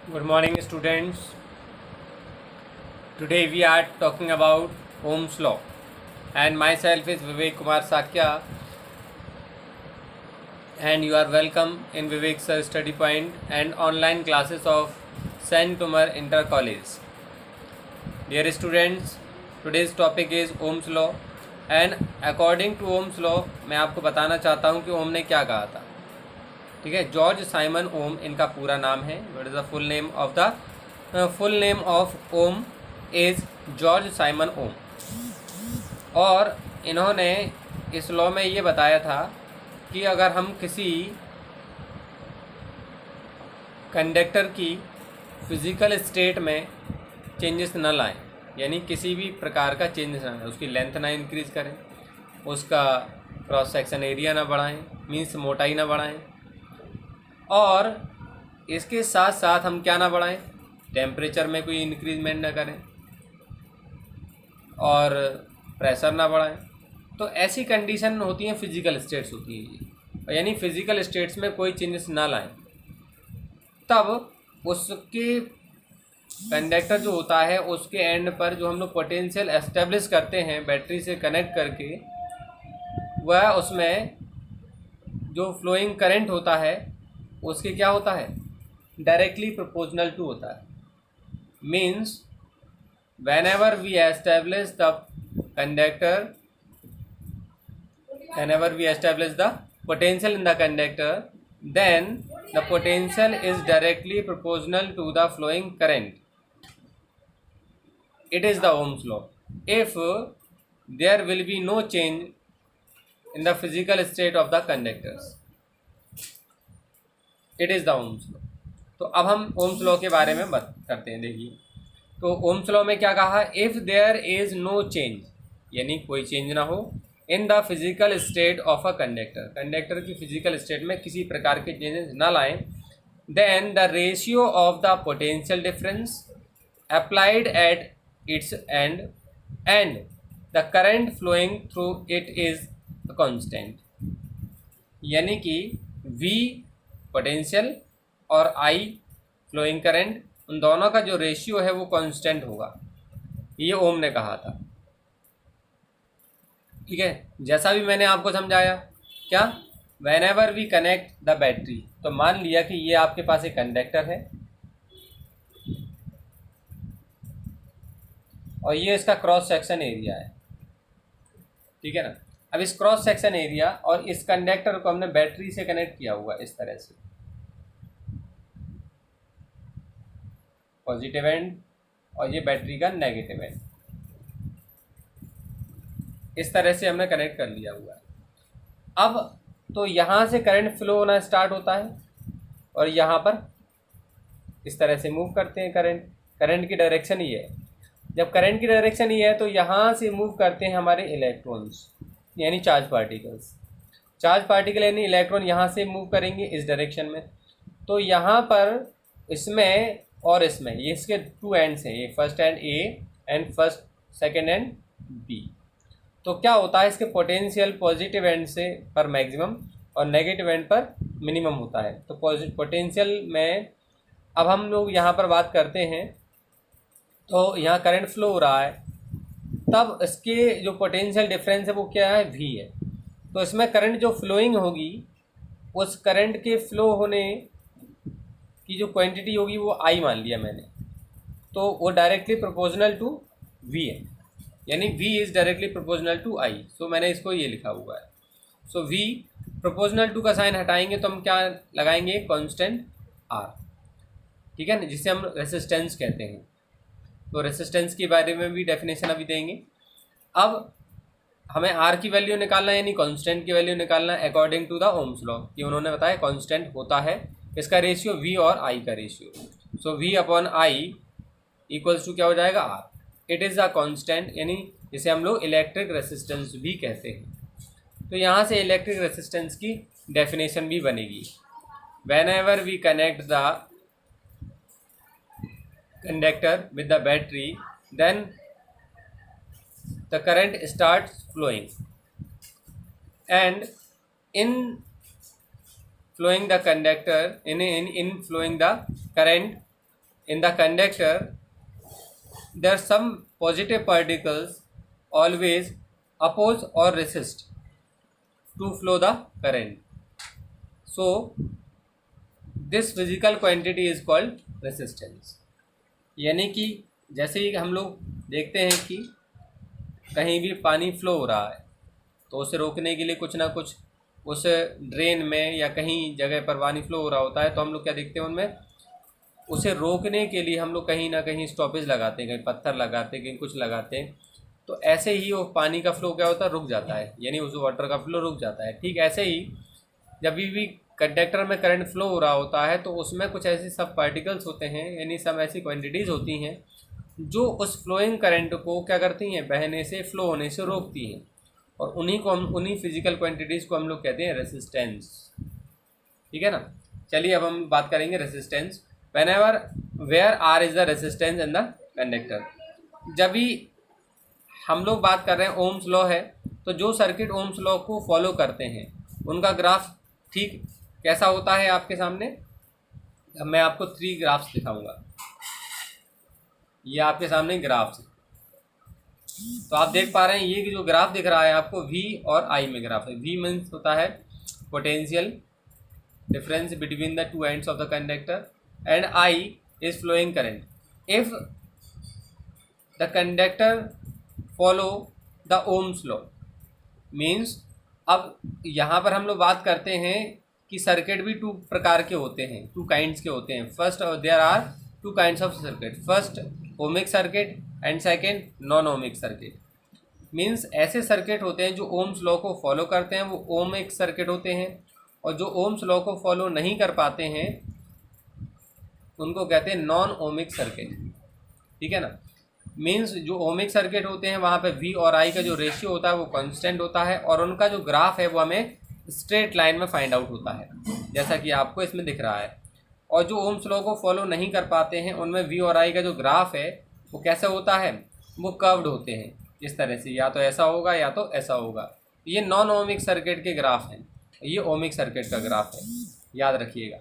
Good morning, students. Today we are talking about Ohm's law, and myself is Vivek Kumar Sakya, and you are welcome in Vivek Sir Study Point and online classes of Saint Tumar Inter College. Dear students, today's topic is Ohm's law, and according to Ohm's law, मैं आपको बताना चाहता हूँ कि ओम ने क्या कहा था. ठीक है, जॉर्ज साइमन ओम इनका पूरा नाम है. What is the full name of Om is George Simon Om. और इन्होंने इस लॉ में ये बताया था कि अगर हम किसी कंडक्टर की फिज़िकल स्टेट में चेंजेस न लाएं, यानी किसी भी प्रकार का चेंजेस ना लाएं, उसकी लेंथ ना इंक्रीज करें, उसका क्रॉस सेक्शन एरिया ना बढ़ाएं, मीन्स मोटाई ना बढ़ाएं, और इसके साथ साथ हम क्या ना बढ़ाएं, टेम्परेचर में कोई इंक्रीजमेंट ना करें और प्रेशर ना बढ़ाएं. तो ऐसी कंडीशन होती हैं, फिजिकल स्टेट्स होती हैं ये, यानी फिजिकल स्टेट्स में कोई चेंजेस ना लाएं, तब उसके कंडक्टर जो होता है उसके एंड पर जो हम लोग पोटेंशियल एस्टेब्लिश करते हैं बैटरी से कनेक्ट करके, वह उसमें जो फ्लोइंग करंट होता है उसके क्या होता है, डायरेक्टली प्रोपोर्शनल टू होता है. Means whenever we establish the conductor, whenever we establish the potential in the conductor, then the potential is directly proportional to the flowing current. It is the Ohm's law. If there will be no change in the physical state of the conductors, it is the Ohm's law. तो अब हम Ohm's law के बारे में बात करते हैं. देखिए, तो ओम्स लॉ में क्या कहा, if there is no change, यानी कोई चेंज ना हो, in the physical state of a conductor, conductor की फिजिकल स्टेट में किसी प्रकार के चेंजेस ना लाएं, then the ratio of the potential difference applied at its end and the current flowing through it is constant. यानी कि V पोटेंशियल और I फ्लोइंग करंट, उन दोनों का जो रेशियो है वो कांस्टेंट होगा. ये ओम ने कहा था. ठीक है, जैसा भी मैंने आपको समझाया. क्या, whenever we connect the battery, तो मान लिया कि ये आपके पास एक कंडक्टर है और ये इसका क्रॉस सेक्शन एरिया है. ठीक है ना. अब इस क्रॉस सेक्शन एरिया और इस कंडक्टर को हमने बैटरी से कनेक्ट किया हुआ इस तरह से, पॉजिटिव एंड और ये बैटरी का नेगेटिव एंड, इस तरह से हमने कनेक्ट कर लिया हुआ है. अब तो यहाँ से करंट फ्लो होना स्टार्ट होता है और यहाँ पर इस तरह से मूव करते हैं. करंट की डायरेक्शन ये है. जब करंट की डायरेक्शन ये है तो यहाँ से मूव करते हैं हमारे इलेक्ट्रॉन्स, यानी चार्ज पार्टिकल यानी इलेक्ट्रॉन यहाँ से मूव करेंगे इस डायरेक्शन में. तो यहाँ पर इसमें और इसमें, ये इसके टू एंड्स हैं, ये first end A end second end B. तो क्या होता है, इसके पोटेंशियल पॉजिटिव एंड से पर मैक्सिमम और नेगेटिव एंड पर मिनिमम होता है. तो पोटेंशियल में अब हम लोग यहाँ पर बात करते हैं, तो यहाँ करंट फ्लो हो रहा है, तब इसके जो पोटेंशियल डिफरेंस है वो क्या है, V है. तो इसमें करंट जो फ्लोइंग होगी, उस करंट के फ्लो होने की जो क्वांटिटी होगी वो I मान लिया मैंने, तो वो डायरेक्टली प्रोपोर्शनल टू V है, यानी V is directly proportional to I. So मैंने इसको ये लिखा हुआ है. सो V प्रोपोर्शनल टू का साइन हटाएंगे तो हम क्या लगाएंगे, कांस्टेंट R. ठीक है ना, जिसे हम रेसिस्टेंस कहते हैं. तो रेसिस्टेंस के बारे में भी डेफिनेशन अभी देंगे. अब हमें R की वैल्यू निकालना है, यानी कांस्टेंट की वैल्यू निकालना है according to the Ohm's law, कि उन्होंने बताया कांस्टेंट होता है इसका रेशियो V और I का ratio. So V upon I equals to क्या हो जाएगा, R. It is a constant, यानी जिसे हम लोग इलेक्ट्रिक रेसिस्टेंस भी कहते हैं. तो यहाँ से इलेक्ट्रिक रेसिस्टेंस की डेफिनेशन भी बनेगी. Whenever we connect the conductor with the battery, then the current starts flowing, and in flowing the conductor in flowing the current, in the conductor there are some positive particles always oppose or resist to flow the current. So this physical quantity is called resistance. यानी कि जैसे ही हम लोग देखते हैं कि कहीं भी पानी फ्लो हो रहा है तो उसे रोकने के लिए कुछ ना कुछ उस ड्रेन में या कहीं जगह पर पानी फ्लो हो रहा होता है, तो हम लोग क्या देखते हैं उनमें, उसे रोकने के लिए हम लोग कहीं ना कहीं स्टॉपेज लगाते हैं, कहीं पत्थर लगाते हैं, कहीं कुछ लगाते हैं। तो ऐसे ही वो पानी का फ्लो क्या होता है, रुक जाता है, यानी उस वाटर का फ्लो रुक जाता है। ठीक ऐसे ही जब भी कंडक्टर में करंट फ्लो हो रहा होता है तो उसमें कुछ ऐसे सब पार्टिकल्स होते हैं, यानी सब ऐसी क्वांटिटीज़ होती हैं जो उस फ्लोइंग करंट को क्या करती हैं, बहने से, फ्लो होने से रोकती हैं। और उन्हीं फिजिकल क्वांटिटीज़ को हम लोग कहते हैं रेसिस्टेंस। ठीक है ना। चलिए अब हम बात करेंगे resistance. Whenever where R is the resistance in the conductor. जब भी हम लोग बात कर रहे हैं ओम्स लॉ है, तो जो सर्किट ओम्स लॉ को फॉलो करते हैं उनका ग्राफ ठीक कैसा होता है आपके सामने। अब मैं आपको 3 ग्राफ्स दिखाऊंगा। ये आपके सामने ग्राफ्स है, तो आप देख पा रहे हैं ये जो ग्राफ दिख रहा है आपको V और I में ग्राफ है। V मीन्स होता है potential difference between the two ends of the conductor and I is flowing current. If the conductor follow the Ohm's law means, अब यहाँ पर हम लोग बात करते हैं कि सर्किट भी 2 प्रकार के होते हैं, 2 काइंड्स के होते हैं। First there are 2 kinds of circuit, first ohmic circuit and second non ohmic circuit. Means ऐसे सर्किट होते हैं जो ओम्स लॉ को फॉलो करते हैं, वो ओमिक सर्किट होते हैं, और जो ओम्स लॉ को फॉलो नहीं कर पाते हैं उनको कहते हैं नॉन ओमिक सर्किट। ठीक है ना। मीन्स जो ओमिक सर्किट होते हैं वहाँ पे V और I का जो रेशियो होता है वो कांस्टेंट होता है, और उनका जो ग्राफ है वो हमें स्ट्रेट लाइन में फाइंड आउट होता है, जैसा कि आपको इसमें दिख रहा है। और जो ओम्स लॉ को फॉलो नहीं कर पाते हैं उनमें V और I का जो ग्राफ है वो कैसे होता है, वो कर्व्ड होते हैं इस तरह से, या तो ऐसा होगा या तो ऐसा होगा। ये नॉन ओमिक सर्किट के ग्राफ हैं, ये ओमिक सर्किट का ग्राफ है, याद रखिएगा।